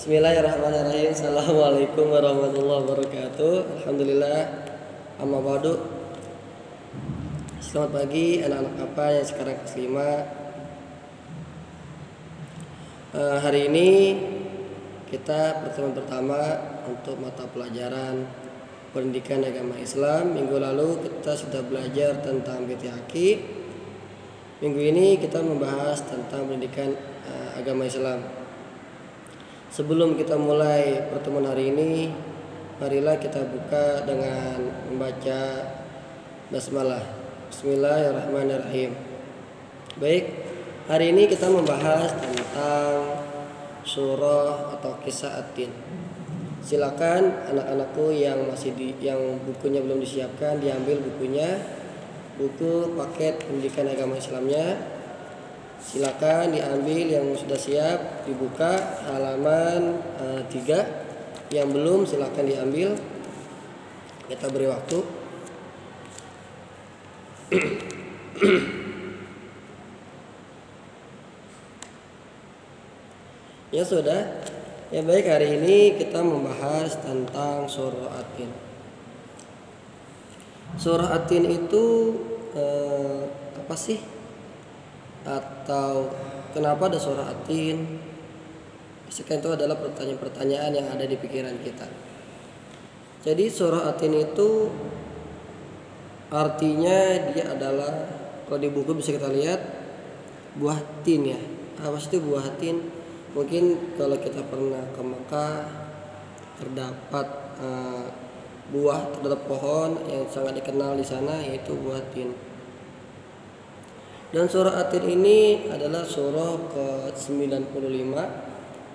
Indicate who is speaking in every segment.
Speaker 1: Bismillahirrahmanirrahim. Assalamualaikum warahmatullahi wabarakatuh. Alhamdulillah. Amma ba'du. Selamat pagi anak-anak apa yang sekarang kelas 5. Hari ini kita pertemuan pertama untuk mata pelajaran pendidikan agama Islam. Minggu lalu kita sudah belajar tentang fikih akid. Minggu ini kita membahas tentang pendidikan agama Islam. Sebelum kita mulai pertemuan hari ini, marilah kita buka dengan membaca basmalah. Bismillahirrahmanirrahim. Baik, hari ini kita membahas tentang surah atau kisah At-Tin. Silakan anak-anakku yang yang bukunya belum disiapkan, diambil bukunya, buku paket pendidikan agama Islamnya. Silakan diambil, yang sudah siap dibuka halaman 3. Yang belum silakan diambil. Kita beri waktu. Ya sudah. Ya baik, hari ini kita membahas tentang surah At-Tin. Surah At-Tin itu apa sih? Atau kenapa ada surah At-Tin? Itu adalah pertanyaan-pertanyaan yang ada di pikiran kita. Jadi surah At-Tin itu artinya dia adalah, kalau di buku bisa kita lihat, buah tin ya. Apa sih itu buah tin? Mungkin kalau kita pernah ke Mekah, terdapat terdapat pohon yang sangat dikenal di sana, yaitu buah tin. Dan surah At-Tin ini adalah surah ke-95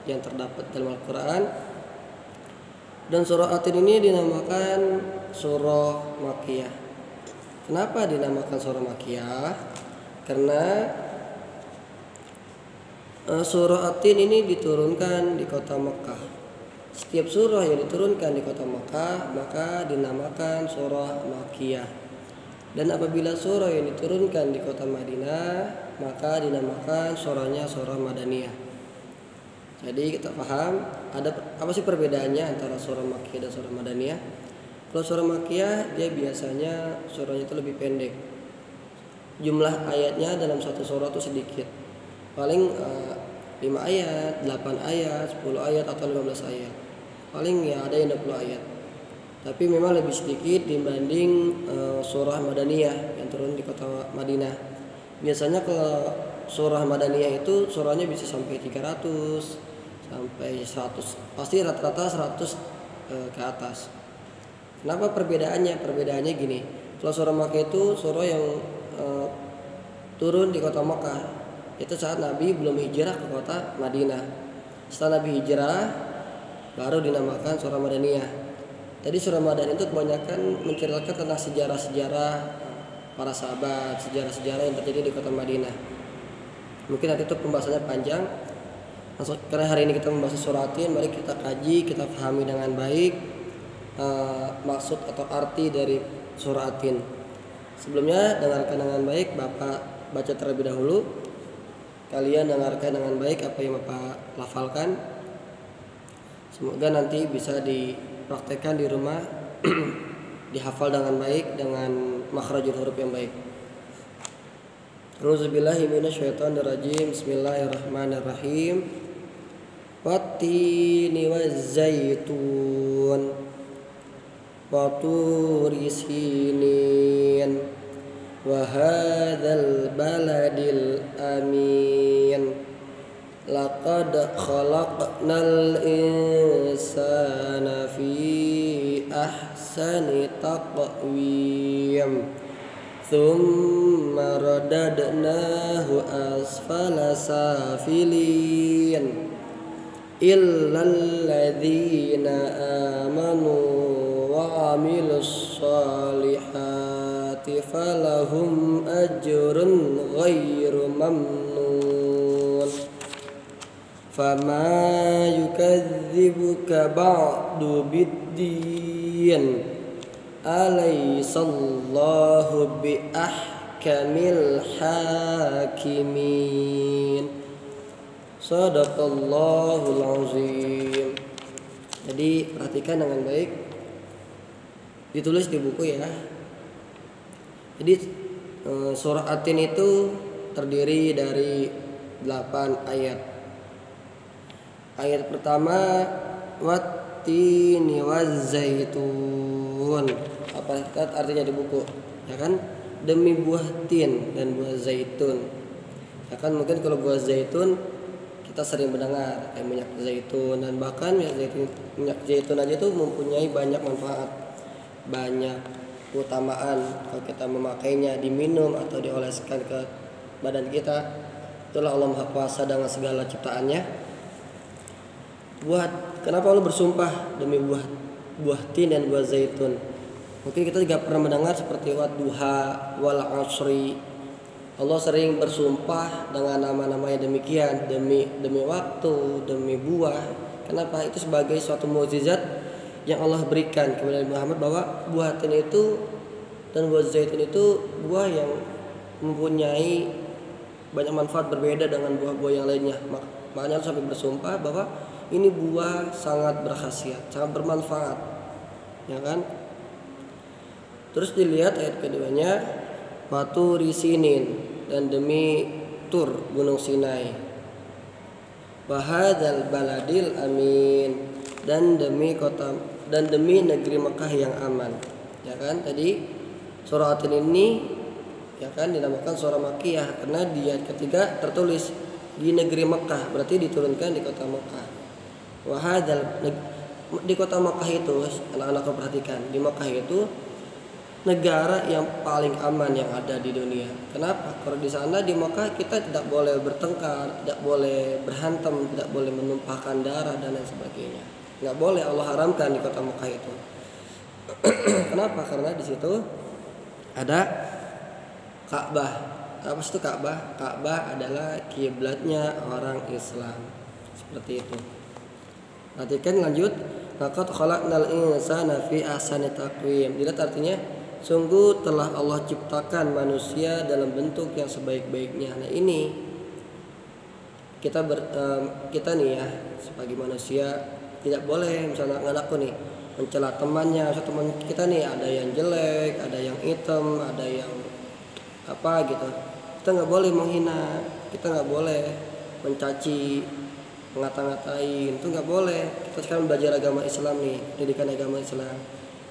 Speaker 1: yang terdapat dalam Al-Quran. Dan surah At-Tin ini dinamakan surah Makkiyah. Kenapa dinamakan surah Makkiyah? Karena surah At-Tin ini diturunkan di kota Mekah. Setiap surah yang diturunkan di kota Mekah maka dinamakan surah Makkiyah. Dan apabila surah yang diturunkan di kota Madinah maka dinamakan surahnya surah Madaniyah. Jadi kita paham ada apa sih perbedaannya antara surah Makkiyah dan surah Madaniyah? Kalau surah Makkiyah dia biasanya surahnya itu lebih pendek. Jumlah ayatnya dalam satu surah itu sedikit. Paling 5 ayat, 8 ayat, 10 ayat atau 15 ayat. Paling ya ada yang 20 ayat. Tapi memang lebih sedikit dibanding surah Madaniyah yang turun di kota Madinah. Biasanya kalau surah Madaniyah itu surahnya bisa sampai 300 sampai 100. Pasti rata-rata 100 ke atas. Kenapa perbedaannya? Perbedaannya gini. Kalau surah Makkah itu surah yang turun di kota Makkah. Itu saat Nabi belum hijrah ke kota Madinah. Setelah Nabi hijrah baru dinamakan surah Madaniyah. Jadi surah Madaniyah itu kebanyakan menceritakan tentang sejarah-sejarah para sahabat, sejarah-sejarah yang terjadi di kota Madinah. Mungkin nanti itu pembahasannya panjang. Karena hari ini kita membahas surah At-Tin, mari kita kaji, kita pahami dengan baik maksud atau arti dari surah At-Tin. Sebelumnya dengarkan dengan baik, Bapak baca terlebih dahulu. Kalian dengarkan dengan baik apa yang Bapak lafalkan. Semoga nanti bisa dipraktekkan di rumah, dihafal dengan baik dengan makhrajul huruf yang baik. A'udzubillahi minasyaitonirrajim. Bismillahirrahmanirrahim. Wattini wazzaitun wa turi sinin wa hadzal baladil amin. Laqad khalaqnal insana fi ahsani taqwim. Thumma radadnahu asfala safilin. Illal ladzina amanu wa 'amilus shalihati falahum ajrun ghairu mamnun. Fama yukadzibuka ba'du biddin. Alaysallahu biahkamil hakimin. Shadaqallahul azim. Jadi perhatikan dengan baik, ditulis di buku ya. Jadi surah At-Tin itu terdiri dari 8 ayat. Ayat pertama, wattini wazzaitun. Apa artinya di buku? Ya kan? Demi buah tin dan buah zaitun. Ya kan, mungkin kalau buah zaitun kita sering mendengar kayak minyak zaitun, dan bahkan minyak zaitun aja itu mempunyai banyak manfaat, banyak keutamaan kalau kita memakainya, diminum atau dioleskan ke badan kita. Itulah Allah Maha Kuasa dengan segala ciptaannya. Kenapa Allah bersumpah demi buah tin dan buah zaitun? Mungkin kita juga pernah mendengar seperti wadduha, wal asri. Allah sering bersumpah dengan nama-nama yang demikian, demi waktu, demi buah. Kenapa? Itu sebagai suatu mukjizat yang Allah berikan kepada Nabi Muhammad, bahwa buah tin itu dan buah zaitun itu buah yang mempunyai banyak manfaat berbeda dengan buah-buah yang lainnya. Makanya sampai bersumpah bahwa ini buah sangat berkhasiat, sangat bermanfaat, ya kan? Terus dilihat ayat keduanya, batu risinin, dan demi Tur, gunung Sinai, bahadzal baladil amin, dan demi negeri Mekah yang aman. Ya kan, tadi surah At-Tin ini ya kan dinamakan surah Makkiyah karena di ayat ketiga tertulis di negeri Mekah, berarti diturunkan di kota Mekah. Wahadzal, di kota Mekah itu, anak-anak perhatikan, di Mekah itu negara yang paling aman yang ada di dunia. Kenapa? Karena di sana di Mekah kita tidak boleh bertengkar, tidak boleh berhantam, tidak boleh menumpahkan darah dan lain sebagainya. Nggak boleh, Allah haramkan di kota Mekah itu. Kenapa? Karena di situ ada Ka'bah. Apa itu Ka'bah? Ka'bah adalah kiblatnya orang Islam. Seperti itu. Perhatikan lanjut. Laqad khalaqnal insana fi ahsani taqwim. Dilihat artinya, sungguh telah Allah ciptakan manusia dalam bentuk yang sebaik-baiknya. Nah ini kita nih ya sebagai manusia tidak boleh misalnya ngaku nih mencela temannya. So, teman kita nih ada yang jelek, ada yang hitam, ada yang apa gitu. Kita nggak boleh menghina, kita nggak boleh mencaci, ngata-ngatain, itu nggak boleh. Kita sekarang belajar agama Islam nih, pendidikan agama Islam.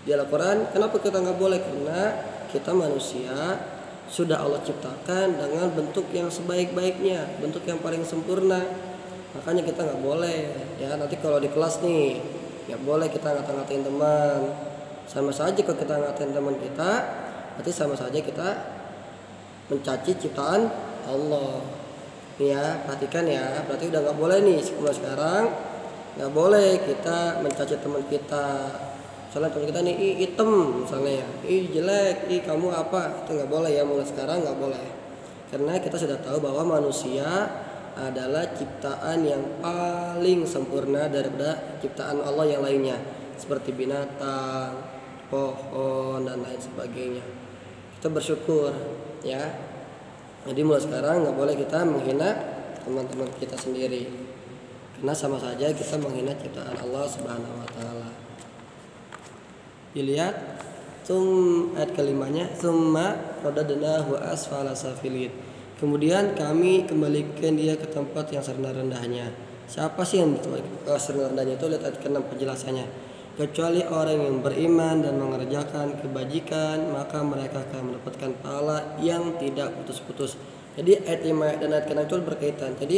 Speaker 1: Di Al-Quran, kenapa kita nggak boleh? Karena kita manusia sudah Allah ciptakan dengan bentuk yang sebaik-baiknya, bentuk yang paling sempurna. Makanya kita nggak boleh ya. Nanti kalau di kelas nih nggak boleh kita ngata-ngatain teman. Sama saja kalau kita ngatain teman kita, berarti sama saja kita mencaci ciptaan Allah. Ya perhatikan ya, berarti udah nggak boleh nih sekarang, nggak boleh kita mencaci teman kita. Misalnya teman kita nih hitam misalnya ya, jelek, kamu apa, itu nggak boleh ya. Mulai sekarang nggak boleh, karena kita sudah tahu bahwa manusia adalah ciptaan yang paling sempurna daripada ciptaan Allah yang lainnya, seperti binatang, pohon dan lain sebagainya. Kita bersyukur ya. Jadi mulai sekarang nggak boleh kita menghina teman-teman kita sendiri, karena sama saja kita menghina ciptaan Allah Subhanahu wa taala. Dilihat ayat kelimanya, summa radadnahu asfala safilin. Kemudian kami kembalikan dia ke tempat yang serendah-rendahnya. Siapa sih yang serendah-rendahnya itu? Lihat ayat ke-6 penjelasannya. Kecuali orang yang beriman dan mengerjakan kebajikan, maka mereka akan mendapatkan pahala yang tidak putus-putus. Jadi ayat 5 dan ayat ke-6 itu berkaitan. Jadi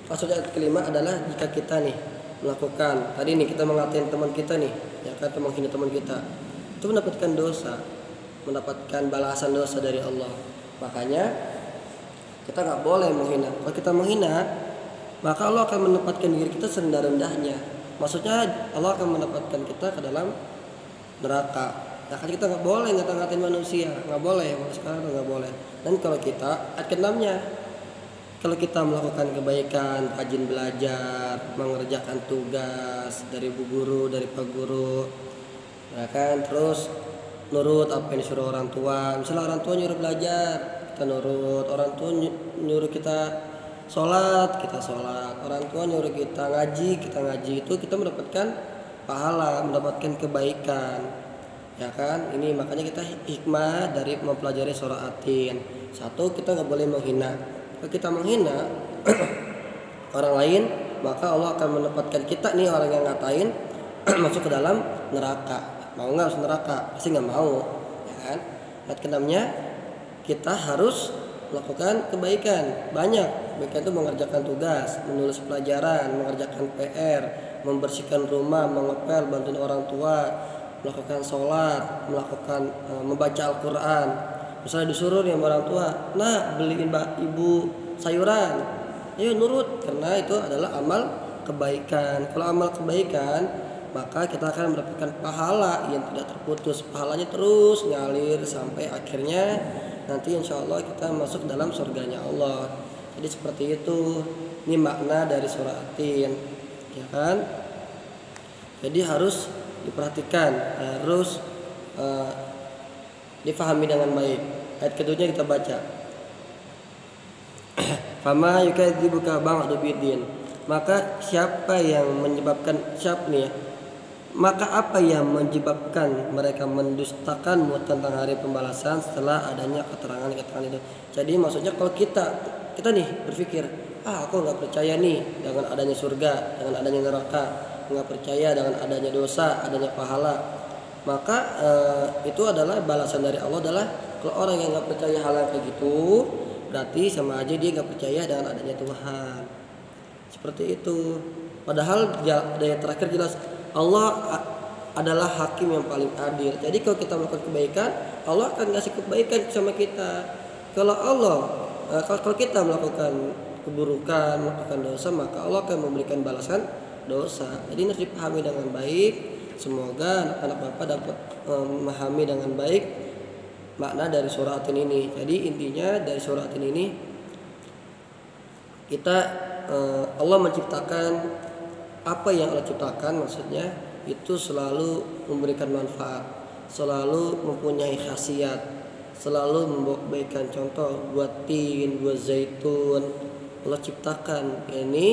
Speaker 1: maksudnya ayat kelima adalah jika kita nih melakukan tadi nih, kita mengatain teman kita nih, ya kan, menghina teman kita, itu mendapatkan dosa, mendapatkan balasan dosa dari Allah. Makanya kita nggak boleh menghina. Kalau kita menghina, maka Allah akan menempatkan diri kita serendah-rendahnya. Maksudnya Allah akan menempatkan kita ke dalam neraka. Nah kan kita nggak boleh ngata-ngatain manusia, nggak boleh. Sekarang nggak boleh. Dan kalau kita ayat ke-6-nya, kalau kita melakukan kebaikan, rajin belajar, mengerjakan tugas dari bu guru, dari pak guru, ya kan, terus nurut apa yang disuruh orang tua. Misalnya orang tua nyuruh belajar, kita nurut. Orang tua nyuruh kita sholat, kita sholat. Orang tua nyuruh kita ngaji, itu kita mendapatkan pahala, mendapatkan kebaikan. Ya kan? Ini makanya kita hikmah dari mempelajari surah Atin. Satu, kita nggak boleh menghina. Kalau kita menghina orang lain, maka Allah akan menempatkan kita nih orang yang ngatain masuk ke dalam neraka. Mau nggak masuk neraka? Pasti nggak mau, ya kan? Lihat kenamnya, kita harus melakukan kebaikan banyak. Kebaikan itu mengerjakan tugas, menulis pelajaran, mengerjakan PR, membersihkan rumah, mengepel, bantuin orang tua, melakukan sholat, membaca Al-Quran. Misalnya disuruh nih sama orang tua, nah beliin ibu sayuran, ayo nurut, karena itu adalah amal kebaikan. Kalau amal kebaikan, maka kita akan mendapatkan pahala yang tidak terputus. Pahalanya terus ngalir sampai akhirnya nanti insya Allah kita masuk dalam surganya Allah. Jadi seperti itu. Ini makna dari surah Atin, ya kan? Jadi harus diperhatikan, harus difahami dengan baik. Ayat keduanya kita baca. Fama yukadzibuka ba'du biddin. Maka siapa yang menyebabkan nih ya? Maka apa yang menyebabkan mereka mendustakanmu tentang hari pembalasan setelah adanya keterangan-keterangan itu. Jadi maksudnya kalau kita nih berpikir, aku nggak percaya nih dengan adanya surga, dengan adanya neraka, nggak percaya dengan adanya dosa, adanya pahala, maka itu adalah balasan dari Allah adalah kalau orang yang nggak percaya hal yang kayak gitu, berarti sama aja dia nggak percaya dengan adanya Tuhan. Seperti itu. Padahal yang terakhir jelas Allah adalah hakim yang paling adil. Jadi kalau kita melakukan kebaikan, Allah akan kasih kebaikan sama kita. Kalau kita melakukan keburukan, melakukan dosa, maka Allah akan memberikan balasan dosa. Jadi harus dipahami dengan baik. Semoga anak-anak Bapak dapat memahami dengan baik makna dari surah Atin ini. Jadi intinya dari surah Atin ini kita Allah menciptakan apa yang Allah ciptakan, maksudnya itu selalu memberikan manfaat, selalu mempunyai khasiat, selalu membawa kebaikan. Contoh buat tin, buat zaitun, Allah ciptakan. Ini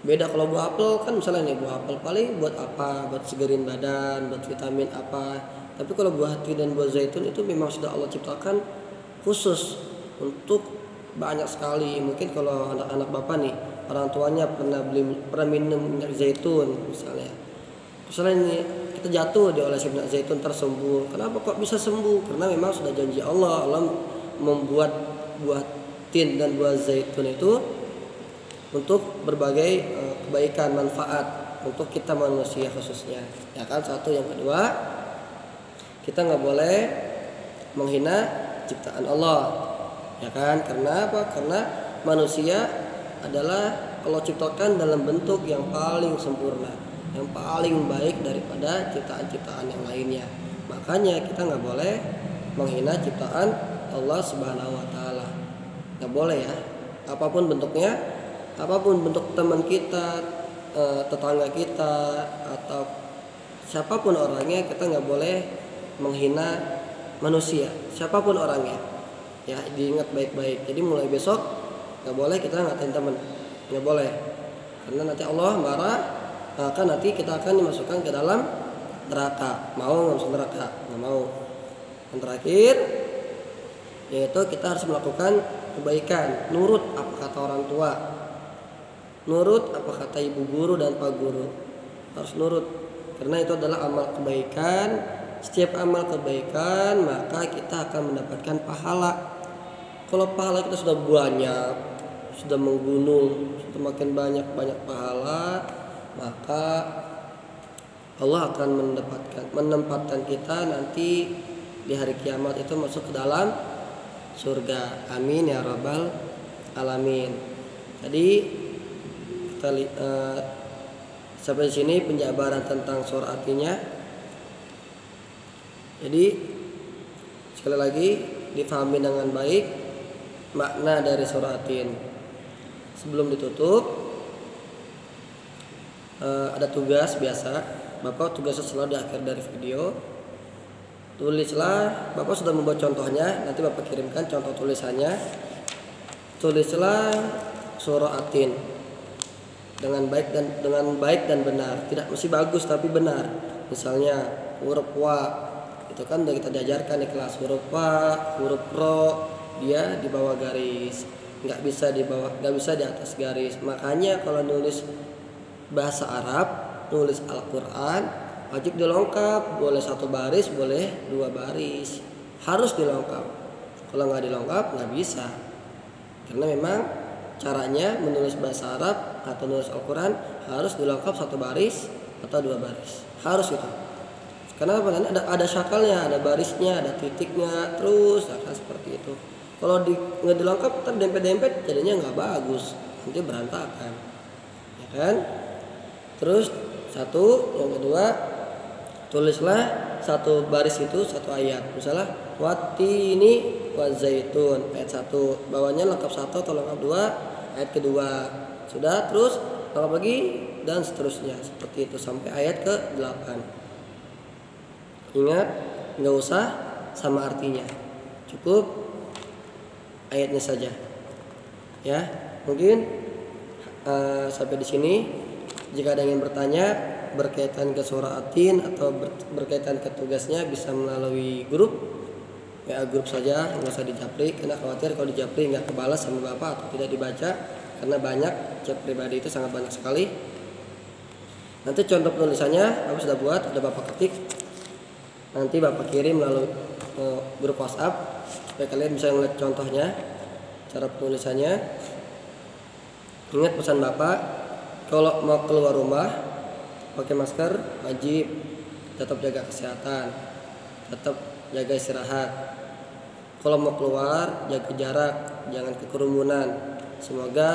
Speaker 1: beda kalau buah apel kan, misalnya nih buah apel paling buat apa? Buat segerin badan, buat vitamin apa. Tapi kalau buah tin dan buah zaitun itu memang sudah Allah ciptakan khusus untuk banyak sekali. Mungkin kalau anak-anak Bapak nih, orang tuanya pernah minum minyak zaitun misalnya ini kita jatuh diolesin minyak zaitun tersembuh. Kenapa kok bisa sembuh? Karena memang sudah janji Allah membuat buah tin dan buah zaitun itu untuk berbagai kebaikan, manfaat untuk kita manusia khususnya, ya kan? Satu. Yang kedua, kita nggak boleh menghina ciptaan Allah, ya kan? Karena apa? Karena manusia adalah Allah ciptakan dalam bentuk yang paling sempurna, yang paling baik daripada ciptaan-ciptaan yang lainnya. Makanya kita nggak boleh menghina ciptaan Allah Subhanahu Wa Taala, nggak boleh ya. Apapun bentuknya, apapun bentuk teman kita, tetangga kita, atau siapapun orangnya, kita nggak boleh menghina manusia, siapapun orangnya. Ya, diingat baik-baik. Jadi mulai besok nggak boleh kita ngatain teman, nggak boleh, karena nanti Allah marah, maka nanti kita akan dimasukkan ke dalam neraka. Mau nggak masuk neraka? Nggak mau. Yang terakhir yaitu kita harus melakukan kebaikan, nurut apa kata orang tua, nurut apa kata ibu guru dan pak guru, harus nurut, karena itu adalah amal kebaikan. Setiap amal kebaikan maka kita akan mendapatkan pahala. Kalau pahala kita sudah banyak, sudah menggunung, sudah makin banyak pahala, maka Allah akan menempatkan kita nanti di hari kiamat itu masuk ke dalam surga. Amin ya rabbal alamin. Tadi kita sampai sini penjabaran tentang surah artinya. Jadi sekali lagi difahami dengan baik makna dari surah Atin. Sebelum ditutup ada tugas biasa. Bapak tugasnya selalu di akhir dari video. Tulislah, Bapak sudah membuat contohnya, nanti Bapak kirimkan contoh tulisannya. Tulislah surah Atin dengan baik dan benar. Tidak mesti bagus tapi benar. Misalnya huruf wa itu kan udah kita diajarkan di kelas, huruf wa, huruf ro dia di bawah garis, nggak bisa di atas garis. Makanya kalau nulis bahasa Arab, nulis Al-Quran wajib dilengkap, boleh 1 baris, boleh 2 baris, harus dilengkap. Kalau nggak dilengkap nggak bisa, karena memang caranya menulis bahasa Arab atau nulis Al-Quran harus dilengkap 1 baris atau 2 baris, harus itu. Karena apa? Ada syakalnya, ada barisnya, ada titiknya, terus akan seperti itu. Kalau nggak dilengkap, dempet-dempet jadinya nggak bagus, nanti berantakan, ya kan? Terus yang kedua, tulislah 1 baris itu 1 ayat. Misalnya watini wa zaitun ayat 1, bawahnya lengkap 1 atau lengkap 2, ayat kedua sudah, terus lengkap lagi dan seterusnya seperti itu sampai ayat ke-8. Ingat, nggak usah sama artinya, cukup ayatnya saja. Ya, mungkin sampai di sini. Jika ada yang ingin bertanya berkaitan ke surah Atin atau berkaitan ke tugasnya, bisa melalui grup grup saja, nggak usah dijapri, karena khawatir kalau dijapri nggak kebalas sama bapak atau tidak dibaca, karena banyak chat pribadi itu sangat banyak sekali. Nanti contoh penulisannya bapak sudah buat, ada bapak ketik, nanti bapak kirim melalui grup WhatsApp supaya kalian bisa melihat contohnya cara penulisannya. Ingat pesan bapak, kalau mau keluar rumah pakai masker wajib, tetap jaga kesehatan, tetap jaga istirahat. Kalau mau keluar jaga jarak, jangan kekerumunan. Semoga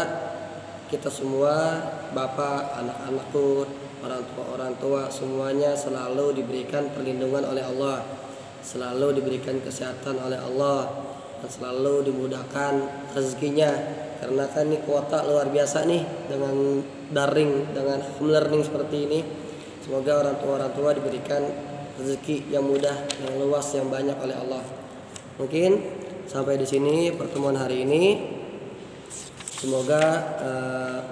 Speaker 1: kita semua, bapak, anak-anakku, orang tua semuanya selalu diberikan perlindungan oleh Allah, selalu diberikan kesehatan oleh Allah, dan selalu dimudahkan rezekinya. Karena kan ini kuota luar biasa nih dengan daring, dengan home learning seperti ini. Semoga orang tua diberikan rezeki yang mudah, yang luas, yang banyak oleh Allah. Mungkin sampai di sini pertemuan hari ini. Semoga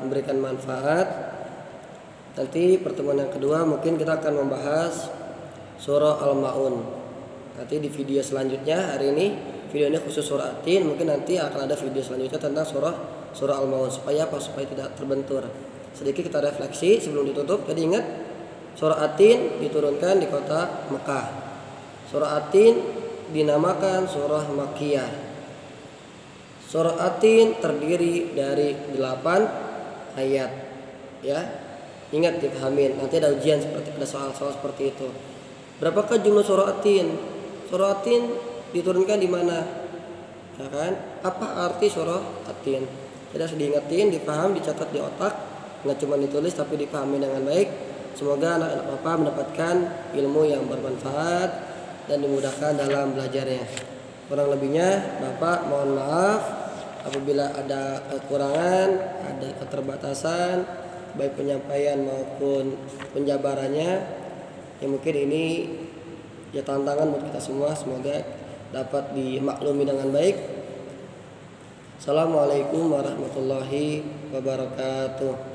Speaker 1: memberikan manfaat. Nanti pertemuan yang kedua mungkin kita akan membahas surah Al-Maun. Nanti di video selanjutnya, hari ini video ini khusus surah Atin, mungkin nanti akan ada video selanjutnya tentang surah Al-Maun. Supaya apa? Supaya tidak terbentur. Sedikit kita refleksi sebelum ditutup. Jadi ingat, surah Atin diturunkan di kota Mekah. Surah Atin dinamakan surah Makkiyah. Surah Atin terdiri dari 8 ayat. Ya, ingat dipahamin. Nanti ada ujian ada soal-soal seperti itu. Berapakah jumlah surah Atin? Surah Atin diturunkan di mana? Ya kan? Apa arti surah Atin? Jadi harus diingetin, dipaham, dicatat di otak, nggak cuma ditulis tapi dipahami dengan baik. Semoga anak-anak Bapak mendapatkan ilmu yang bermanfaat dan dimudahkan dalam belajarnya. Kurang lebihnya Bapak mohon maaf apabila ada kekurangan, ada keterbatasan baik penyampaian maupun penjabarannya. Ya mungkin ini ya tantangan buat kita semua, semoga dapat dimaklumi dengan baik. Assalamualaikum warahmatullahi wabarakatuh.